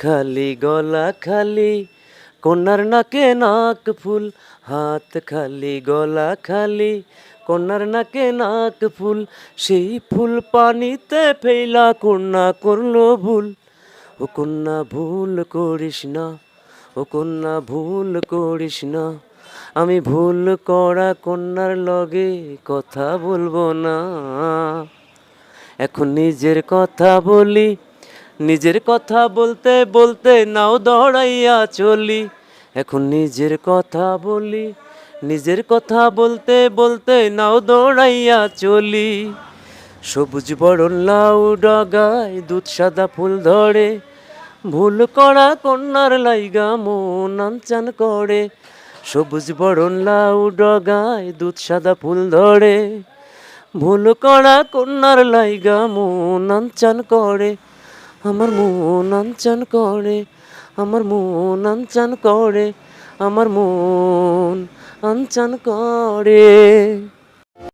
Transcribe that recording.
খালি গলা খালি কন্যার নাকে নাক ফুল, হাত খালি গলা খালি কন্যার নাকে নাক ফুল, সেই ফুল পানিতে ফেলা কন্যা করলো ভুল। ও কন্যা ভুল করিস না, ও কন্যা ভুল করিস না, আমি ভুল করা কন্যার লগে কথা বলবো না। এখন নিজের কথা বলি, নিজের কথা বলতে বলতে নাও দৌড়াইয়া চলি। এখন নিজের কথা বলি, নিজের কথা বলতে বলতে নাও দৌড়াইয়া চলি। সবুজ বরণ লাউ ডগায় দুধ সাদা ফুল ধরে, ভুল করা কন্যার লাইগা মন আনচান করে। সবুজ বরণ লাউ ডগায় দুধ সাদা ফুল ধরে, ভুল করা কন্যার লাইগা মন আনচান করে। আমার মন আনচান করে, আমার মন আনচান করে, আমার মন আনচান করে।